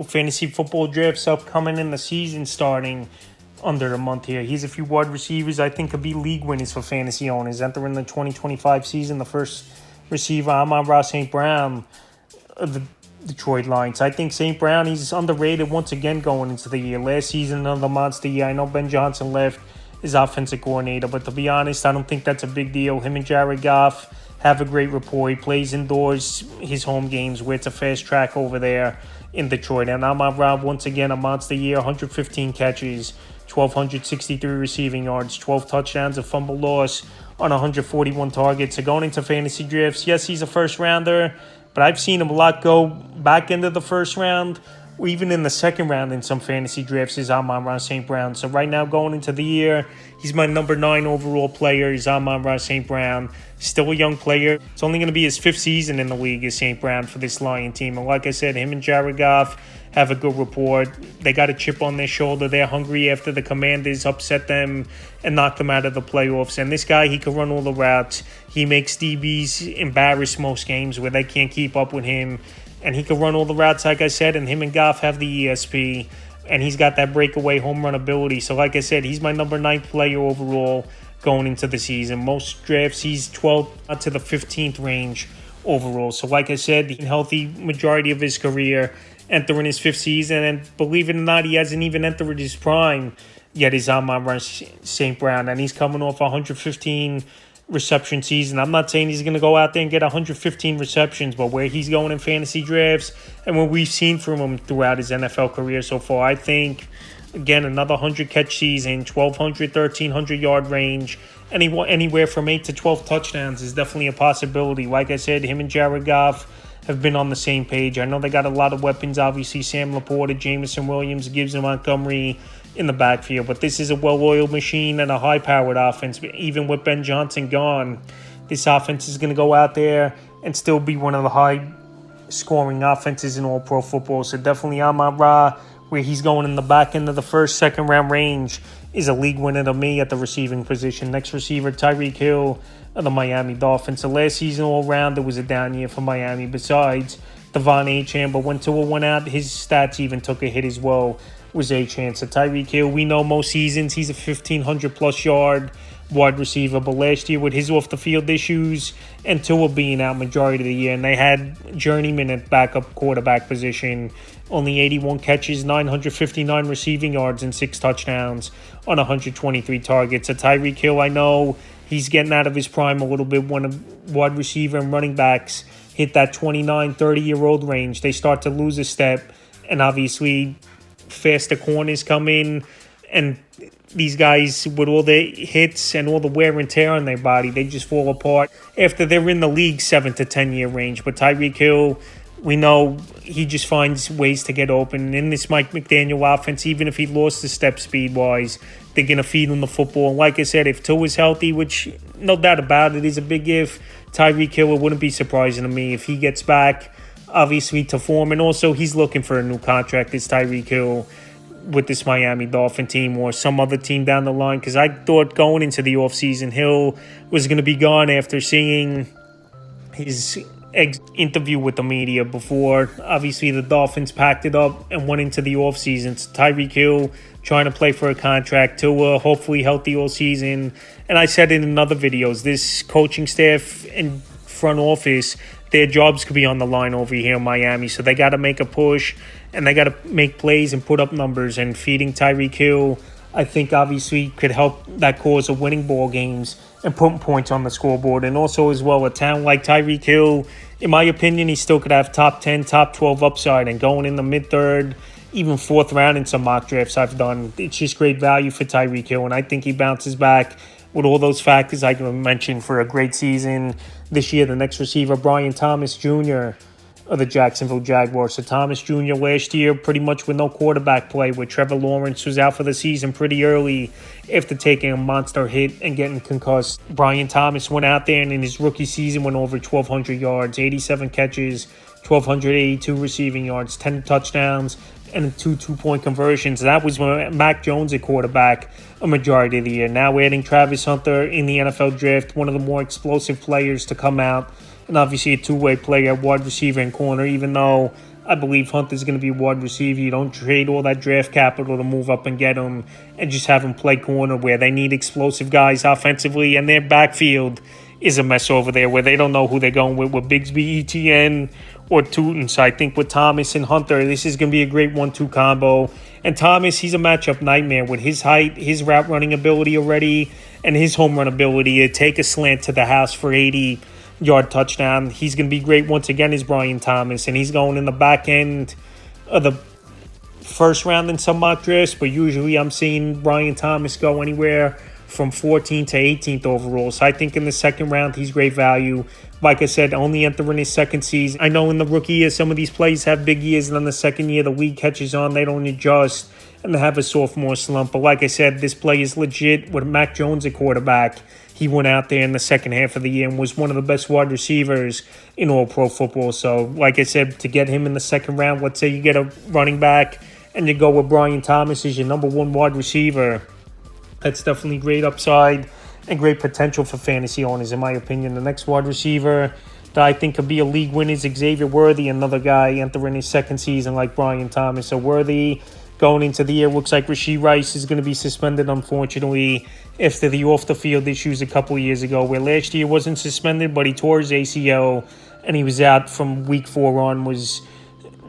fantasy football drafts upcoming in the season starting under a month here. Here's a few wide receivers I think could be league winners for fantasy owners. Entering the 2025 season, the first receiver, Amon-Ra St. Brown of the Detroit Lions. I think St. Brown, he's underrated once again going into the year. Last season, another monster year. I know Ben Johnson left as offensive coordinator, but to be honest, I don't think that's a big deal. Him and Jared Goff have a great rapport. He plays indoors, his home games, where it's a fast track over there in Detroit. And Amon-Ra, once again, a monster year, 115 catches, 1,263 receiving yards, 12 touchdowns, a fumble loss on 141 targets. So going into fantasy drafts, yes, he's a first rounder, but I've seen him a lot go back into the first round, or even in the second round in some fantasy drafts, is Amon-Ra St. Brown. So right now, going into the year, he's my number 9 overall player. He's Amon-Ra St. Brown. Still a young player. It's only going to be his 5th season in the league as St. Brown for this Lion team. And like I said, him and Jared Goff have a good rapport. They got a chip on their shoulder. They're hungry after the Commanders upset them and knocked them out of the playoffs. And this guy, he can run all the routes. He makes DBs embarrass most games where they can't keep up with him. And he can run all the routes, like I said. And him and Goff have the ESP. And he's got that breakaway home run ability. So like I said, he's my number 9 player overall going into the season. Most drafts, he's 12th to the 15th range overall. So like I said, the healthy majority of his career, entering his 5th season, and believe it or not, he hasn't even entered his prime yet. He's Amon-Ra St. Brown, and he's coming off 115 reception season. I'm not saying he's going to go out there and get 115 receptions, but where he's going in fantasy drafts and what we've seen from him throughout his NFL career so far, I think, again, another 100 catch season, 1,200, 1,300 yard range, anywhere from 8 to 12 touchdowns is definitely a possibility. Like I said, him and Jared Goff have been on the same page. I know they got a lot of weapons, obviously Sam Laporta, Jameson Williams, Gibbs and Montgomery in the backfield, but this is a well-oiled machine and a high-powered offense. Even with Ben Johnson gone, this offense is going to go out there and still be one of the high-scoring offenses in all pro football. So definitely Amon-Ra, where he's going in the back end of the first, second round range, is a league winner to me at the receiving position. Next receiver, Tyreek Hill of the Miami Dolphins. So last season all around, it was a down year for Miami. Besides Devon Achane, but when Tua went out, his stats even took a hit as well, was Achane. So Tyreek Hill, we know most seasons he's a 1,500-plus yard wide receiver, but last year with his off-the-field issues and Tua being out majority of the year, and they had journeyman at backup quarterback position, only 81 catches, 959 receiving yards, and 6 touchdowns on 123 targets. So Tyreek Hill, I know he's getting out of his prime a little bit when a wide receiver and running backs hit that 29, 30-year-old range. They start to lose a step, and obviously faster corners come in, and these guys, with all the hits and all the wear and tear on their body, they just fall apart after they're in the league 7 to 10 year range. But Tyreek Hill, we know he just finds ways to get open. And in this Mike McDaniel offense, even if he lost the step speed-wise, they're going to feed him the football. And like I said, if Tua is healthy, which no doubt about it is a big if, Tyreek Hill, it wouldn't be surprising to me if he gets back, obviously, to form. And also, he's looking for a new contract, this Tyreek Hill, with this Miami Dolphin team or some other team down the line, because I thought going into the offseason, Hill was going to be gone after seeing his interview with the media before. Obviously, the Dolphins packed it up and went into the offseason. So Tyreek Hill trying to play for a contract, Tua hopefully healthy all season. And I said in other videos, this coaching staff and front office, their jobs could be on the line over here in Miami. So they got to make a push and they got to make plays and put up numbers. And feeding Tyreek Hill, I think, obviously could help that cause of winning ball games and putting points on the scoreboard. And also as well, a talent like Tyreek Hill, in my opinion, he still could have top 10, top 12 upside. And going in the mid-third, even 4th round in some mock drafts I've done, it's just great value for Tyreek Hill. And I think he bounces back with all those factors I mentioned for a great season this year. The next receiver, Brian Thomas Jr. of the Jacksonville Jaguars. So Thomas Jr. last year pretty much with no quarterback play, where Trevor Lawrence was out for the season pretty early after taking a monster hit and getting concussed. Brian Thomas went out there and in his rookie season went over 1,200 yards, 87 catches, 1,282 receiving yards, 10 touchdowns, and 2 two-point conversions. That was when Mac Jones at quarterback a majority of the year. Now we're adding Travis Hunter in the NFL draft, one of the more explosive players to come out, and obviously a two-way player, wide receiver and corner, even though I believe Hunter's going to be a wide receiver. You don't trade all that draft capital to move up and get him and just have him play corner where they need explosive guys offensively, and their backfield is a mess over there where they don't know who they're going with Bigsby, ETN, or Tootin. So I think with Thomas and Hunter, this is going to be a great 1-2 combo. And Thomas, he's a matchup nightmare with his height, his route running ability already, and his home run ability to take a slant to the house for 80-yard touchdown. He's going to be great once again as Brian Thomas, and he's going in the back end of the first round in some mock drafts, but usually I'm seeing Brian Thomas go anywhere from 14th to 18th overall. So I think in the second round, he's great value. Like I said, only entering his second season. I know in the rookie year, some of these players have big years, and then the second year, the league catches on. They don't adjust, and they have a sophomore slump. But like I said, this play is legit with Mac Jones at quarterback. He went out there in the second half of the year and was one of the best wide receivers in all pro football. So like I said, to get him in the second round, let's say you get a running back and you go with Brian Thomas as your number one wide receiver, that's definitely great upside and great potential for fantasy owners, in my opinion. The next wide receiver that I think could be a league winner is Xavier Worthy, another guy entering his second season like Brian Thomas. So Worthy going into the year, looks like Rashee Rice is going to be suspended, unfortunately, after the off-the-field issues a couple of years ago, where last year wasn't suspended, but he tore his ACL, and he was out from week 4 on, was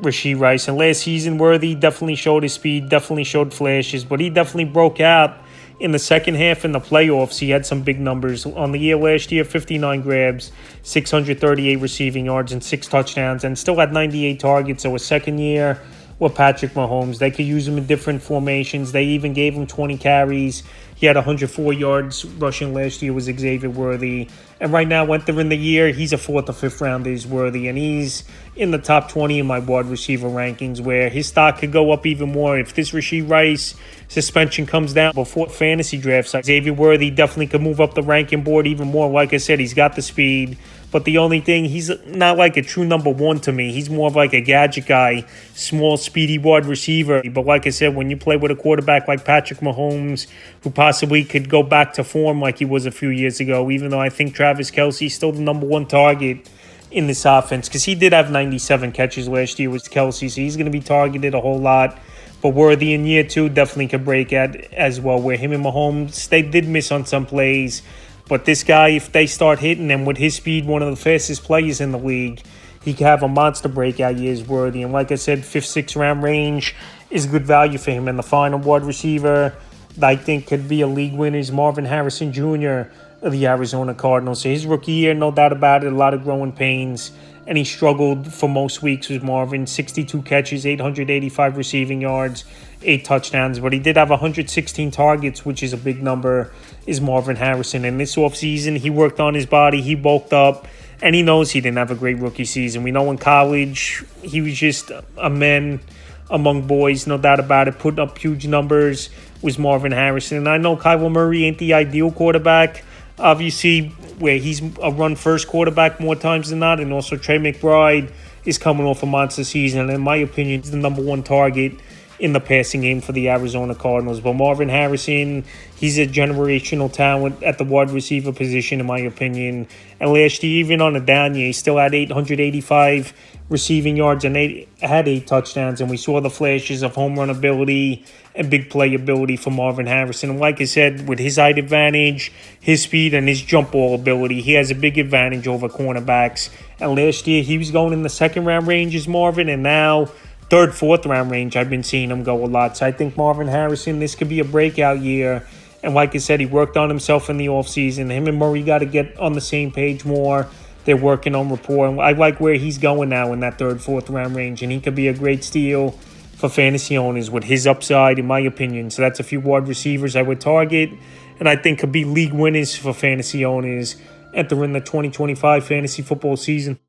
Rashee Rice. And last season, Worthy definitely showed his speed, definitely showed flashes, but he definitely broke out in the second half in the playoffs. He had some big numbers. On the year last year, 59 grabs, 638 receiving yards, and 6 touchdowns, and still had 98 targets. So a second year with Patrick Mahomes. They could use him in different formations. They even gave him 20 carries. He had 104 yards rushing last year, was Xavier Worthy. And right now, entering the year, he's a 4th or 5th rounder is Worthy. And he's in the top 20 in my wide receiver rankings, where his stock could go up even more. If this Rashee Rice suspension comes down before fantasy drafts, Xavier Worthy definitely could move up the ranking board even more. Like I said, he's got the speed. But the only thing, he's not like a true number one to me. He's more of like a gadget guy, small, speedy wide receiver. But like I said, when you play with a quarterback like Patrick Mahomes, who possibly could go back to form like he was a few years ago, even though I think Travis Kelce is still the number one target in this offense, because he did have 97 catches last year with Kelce, so he's going to be targeted a whole lot. But Worthy in year 2 definitely could break out as well, where him and Mahomes, they did miss on some plays. But this guy, if they start hitting him with his speed, one of the fastest players in the league, he could have a monster breakout year, is Worthy. And like I said, 5th, 6th round range is good value for him. And the final wide receiver that I think could be a league winner is Marvin Harrison Jr. of the Arizona Cardinals. So his rookie year, no doubt about it, a lot of growing pains. And he struggled for most weeks with Marvin. 62 catches, 885 receiving yards, 8 touchdowns. But he did have 116 targets, which is a big number, is Marvin Harrison. And this offseason, he worked on his body. He bulked up. And he knows he didn't have a great rookie season. We know in college, he was just a man among boys, no doubt about it. Putting up huge numbers was Marvin Harrison. And I know Kyler Murray ain't the ideal quarterback, obviously, where he's a run-first quarterback more times than not. And also Trey McBride is coming off a monster season. And in my opinion, he's the number one target in the passing game for the Arizona Cardinals. But Marvin Harrison, he's a generational talent at the wide receiver position, in my opinion. And last year, even on a down year, he still had 885 receiving yards and had 8 touchdowns. And we saw the flashes of home run ability and big play ability for Marvin Harrison. And like I said, with his height advantage, his speed, and his jump ball ability, he has a big advantage over cornerbacks. And last year, he was going in the 2nd round range as Marvin, and now 3rd, 4th round range, I've been seeing him go a lot. So I think Marvin Harrison, this could be a breakout year. And like I said, he worked on himself in the offseason. Him and Murray got to get on the same page more. They're working on rapport. And I like where he's going now in that 3rd, 4th round range. And he could be a great steal for fantasy owners with his upside, in my opinion. So that's a few wide receivers I would target, and I think could be league winners for fantasy owners entering the 2025 fantasy football season.